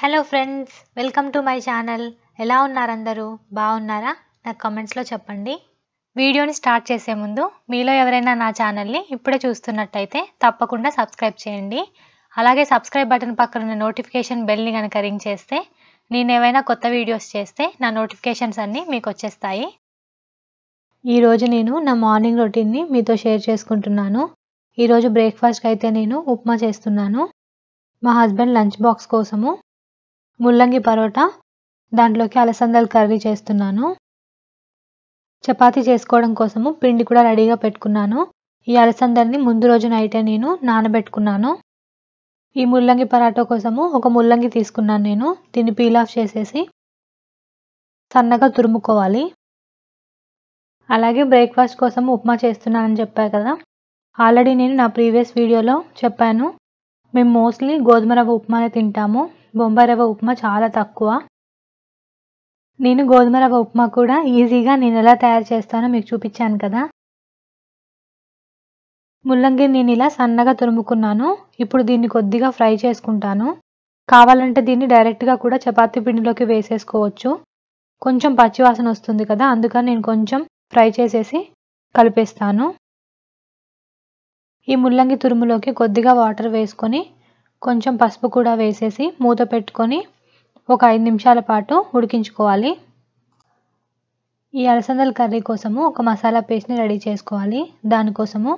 Hello friends, welcome to my channel. ఎలా ఉన్నారు అందరూ? బాగున్నారా? నాకు కామెంట్స్లో చెప్పండి. వీడియోని స్టార్ట్ చేసే ముందు మీలో ఎవరైనా నా ఛానల్ని ఇప్పుడే చూస్తున్నట్టయితే తప్పకుండా సబ్స్క్రైబ్ చేయండి. అలాగే సబ్స్క్రైబ్ బటన్ పక్కన ఉన్న నోటిఫికేషన్ బెల్ని కనుక రింగ్ చేస్తే నేను ఏవైనా కొత్త వీడియోస్ చేస్తే నా నోటిఫికేషన్స్ అన్నీ మీకు వచ్చేస్తాయి. ఈరోజు నేను నా మార్నింగ్ రొటీన్ని మీతో షేర్ చేసుకుంటున్నాను. ఈరోజు బ్రేక్ఫాస్ట్కి అయితే నేను ఉప్మా చేస్తున్నాను. మా హస్బెండ్ లంచ్ బాక్స్ కోసము ముల్లంగి పరోటా, దాంట్లోకి అలసందల కర్రీ చేస్తున్నాను. చపాతీ చేసుకోవడం కోసము పిండి కూడా రెడీగా పెట్టుకున్నాను. ఈ అలసందల్ని ముందు రోజు నైటే నేను నానబెట్టుకున్నాను. ఈ ముల్లంగి పరాటా కోసము ఒక ముల్లంగి తీసుకున్నాను నేను. దీన్ని పీల్ ఆఫ్ చేసేసి సన్నగా తురుముకోవాలి. అలాగే బ్రేక్ఫాస్ట్ కోసం ఉప్మా చేస్తున్నానని చెప్పాను కదా, ఆల్రెడీ నేను నా ప్రీవియస్ వీడియోలో చెప్పాను. మేము మోస్ట్లీ గోధుమ రవ్వ ఉప్మానే తింటాము. బొంబాయి రవ్వ ఉప్మా చాలా తక్కువ. నేను గోధుమ రవ్వ ఉప్మా కూడా ఈజీగా నేను ఎలా తయారు చేస్తానో మీకు చూపించాను కదా. ముల్లంగి నేను ఇలా సన్నగా తురుముకున్నాను. ఇప్పుడు దీన్ని కొద్దిగా ఫ్రై చేసుకుంటాను. కావాలంటే దీన్ని డైరెక్ట్గా కూడా చపాతీ పిండిలోకి వేసేసుకోవచ్చు. కొంచెం పచ్చివాసన వస్తుంది కదా, అందుకని నేను కొంచెం ఫ్రై చేసేసి కలిపేస్తాను. ఈ ముల్లంగి తురుములోకి కొద్దిగా వాటర్ వేసుకొని కొంచెం పసుపు కూడా వేసేసి మూత పెట్టుకొని ఒక 5 నిమిషాల పాటు ఉడికించుకోవాలి. ఈ అలసందల కర్రీ కోసము ఒక మసాలా పేస్ట్ని రెడీ చేసుకోవాలి. దానికోసము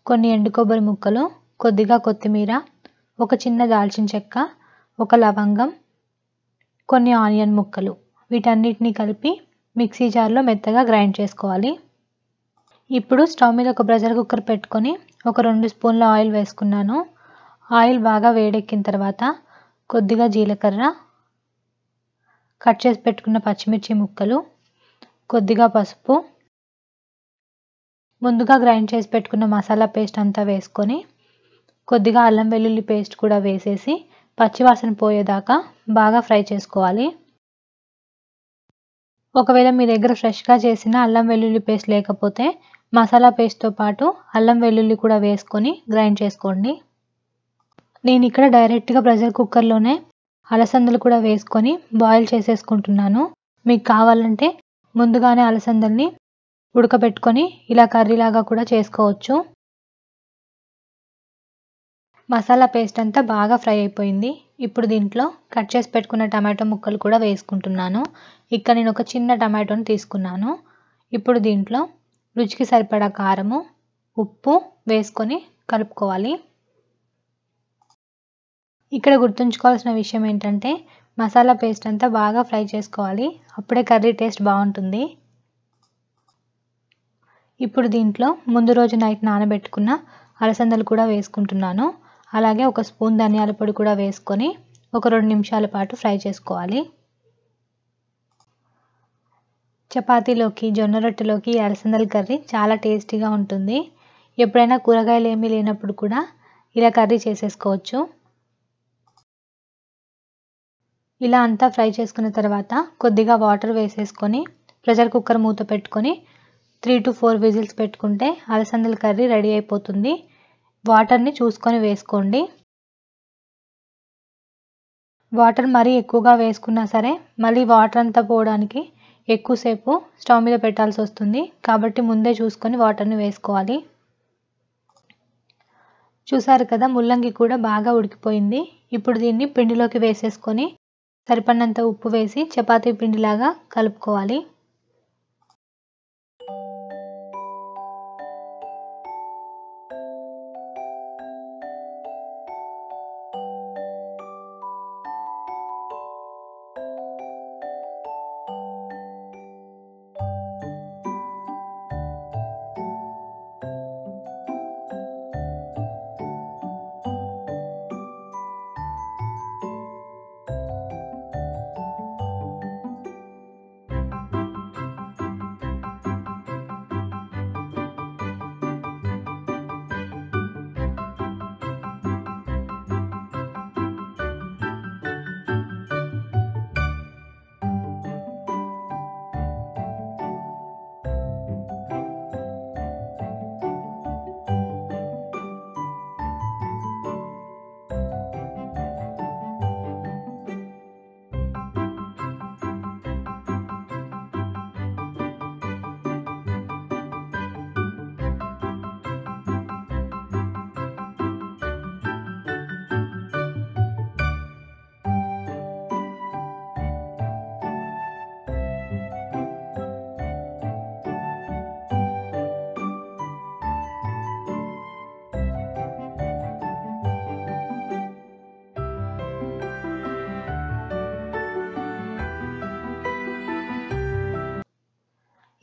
కొన్ని ఎండు కొబ్బరి ముక్కలు, కొద్దిగా కొత్తిమీర, ఒక చిన్న దాల్చిన చెక్క, ఒక లవంగం, కొన్ని ఆనియన్ ముక్కలు, వీటన్నిటిని కలిపి మిక్సీ జార్లో మెత్తగా గ్రైండ్ చేసుకోవాలి. ఇప్పుడు స్టవ్ మీద ఒక ప్రెషర్ కుక్కర్ పెట్టుకొని ఒక 2 స్పూన్ల ఆయిల్ వేసుకున్నాను. ఆయిల్ బాగా వేడెక్కిన తర్వాత కొద్దిగా జీలకర్ర, కట్ చేసి పెట్టుకున్న పచ్చిమిర్చి ముక్కలు, కొద్దిగా పసుపు, ముందుగా గ్రైండ్ చేసి పెట్టుకున్న మసాలా పేస్ట్ అంతా వేసుకొని కొద్దిగా అల్లం వెల్లుల్లి పేస్ట్ కూడా వేసేసి పచ్చివాసన పోయేదాకా బాగా ఫ్రై చేసుకోవాలి. ఒకవేళ మీ దగ్గర ఫ్రెష్గా చేసిన అల్లం వెల్లుల్లి పేస్ట్ లేకపోతే మసాలా పేస్ట్తో పాటు అల్లం వెల్లుల్లి కూడా వేసుకొని గ్రైండ్ చేసుకోండి. నేను ఇక్కడ డైరెక్ట్గా ప్రెషర్ కుక్కర్లోనే అలసందలు కూడా వేసుకొని బాయిల్ చేసేసుకుంటున్నాను. మీకు కావాలంటే ముందుగానే అలసందల్ని ఉడకబెట్టుకొని ఇలా కర్రీలాగా కూడా చేసుకోవచ్చు. మసాలా పేస్ట్ అంతా బాగా ఫ్రై అయిపోయింది. ఇప్పుడు దీంట్లో కట్ చేసి పెట్టుకున్న టమాటో ముక్కలు కూడా వేసుకుంటున్నాను. ఇక్కడ నేను ఒక చిన్న టమాటోని తీసుకున్నాను. ఇప్పుడు దీంట్లో రుచికి సరిపడా కారము, ఉప్పు వేసుకొని కలుపుకోవాలి. ఇక్కడ గుర్తుంచుకోవాల్సిన విషయం ఏంటంటే మసాలా పేస్ట్ అంతా బాగా ఫ్రై చేసుకోవాలి. అప్పుడే కర్రీ టేస్ట్ బాగుంటుంది. ఇప్పుడు దీంట్లో ముందు రోజు నైట్ నానబెట్టుకున్న అలసందలు కూడా వేసుకుంటున్నాను. అలాగే ఒక స్పూన్ ధనియాల పొడి కూడా వేసుకొని ఒక 2 నిమిషాల పాటు ఫ్రై చేసుకోవాలి. చపాతీలోకి, జొన్న రొట్టెలోకి అలసందల కర్రీ చాలా టేస్టీగా ఉంటుంది. ఎప్పుడైనా కూరగాయలు ఏమీ లేనప్పుడు కూడా ఇలా కర్రీ చేసేసుకోవచ్చు. ఇలా అంతా ఫ్రై చేసుకున్న తర్వాత కొద్దిగా వాటర్ వేసేసుకొని ప్రెషర్ కుక్కర్ మూత పెట్టుకొని 3 to 4 విజిల్స్ పెట్టుకుంటే అలసందల కర్రీ రెడీ అయిపోతుంది. వాటర్ని చూసుకొని వేసుకోండి. వాటర్ మరీ ఎక్కువగా వేసుకున్నా సరే మళ్ళీ వాటర్ అంతా పోవడానికి ఎక్కువసేపు స్టవ్ మీద పెట్టాల్సి వస్తుంది. కాబట్టి ముందే చూసుకొని వాటర్ని వేసుకోవాలి. చూసారు కదా, ముల్లంగి కూడా బాగా ఉడికిపోయింది. ఇప్పుడు దీన్ని పిండిలోకి వేసేసుకొని సరిపడినంత ఉప్పు వేసి చపాతీ పిండిలాగా కలుపుకోవాలి.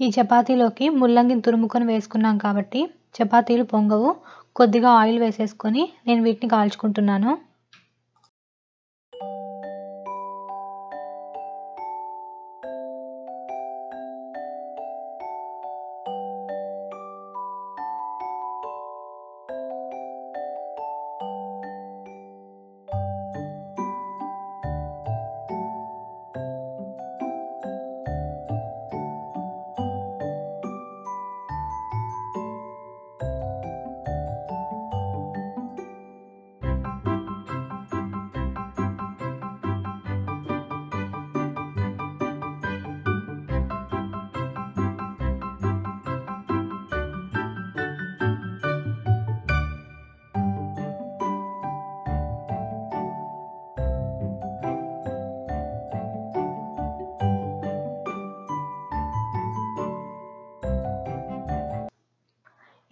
ఈ చపాతీలోకి ముల్లంగిని తురుముకొని వేసుకున్నాం కాబట్టి చపాతీలు పొంగవు. కొద్దిగా ఆయిల్ వేసేసుకొని నేను వీటిని కాల్చుకుంటున్నాను.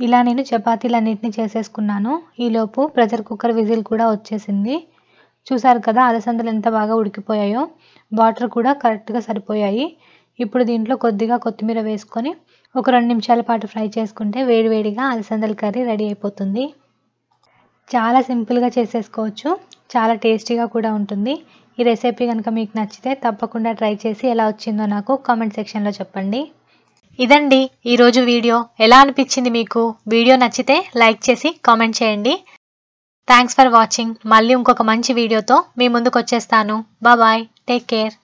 ఇలా నేను చపాతీలన్నిటిని చేసేసుకున్నాను. ఈలోపు ప్రెషర్ కుక్కర్ విజిల్ కూడా వచ్చేసింది. చూసారు కదా అలసందలు ఎంత బాగా ఉడికిపోయాయో. వాటర్ కూడా కరెక్ట్గా సరిపోయాయి. ఇప్పుడు దీంట్లో కొద్దిగా కొత్తిమీర వేసుకొని ఒక 2 నిమిషాల పాటు ఫ్రై చేసుకుంటే వేడివేడిగా అలసందల కర్రీ రెడీ అయిపోతుంది. చాలా సింపుల్గా చేసేసుకోవచ్చు. చాలా టేస్టీగా కూడా ఉంటుంది. ఈ రెసిపీ కనుక మీకు నచ్చితే తప్పకుండా ట్రై చేసి ఎలా వచ్చిందో నాకు కామెంట్ సెక్షన్లో చెప్పండి. ఇదండి ఈరోజు వీడియో. ఎలా అనిపించింది మీకు? వీడియో నచ్చితే లైక్ చేసి కామెంట్ చేయండి. Thanks for watching. మళ్ళీ ఇంకొక మంచి వీడియోతో మీ ముందుకు వచ్చేస్తాను. బాయ్. Take care.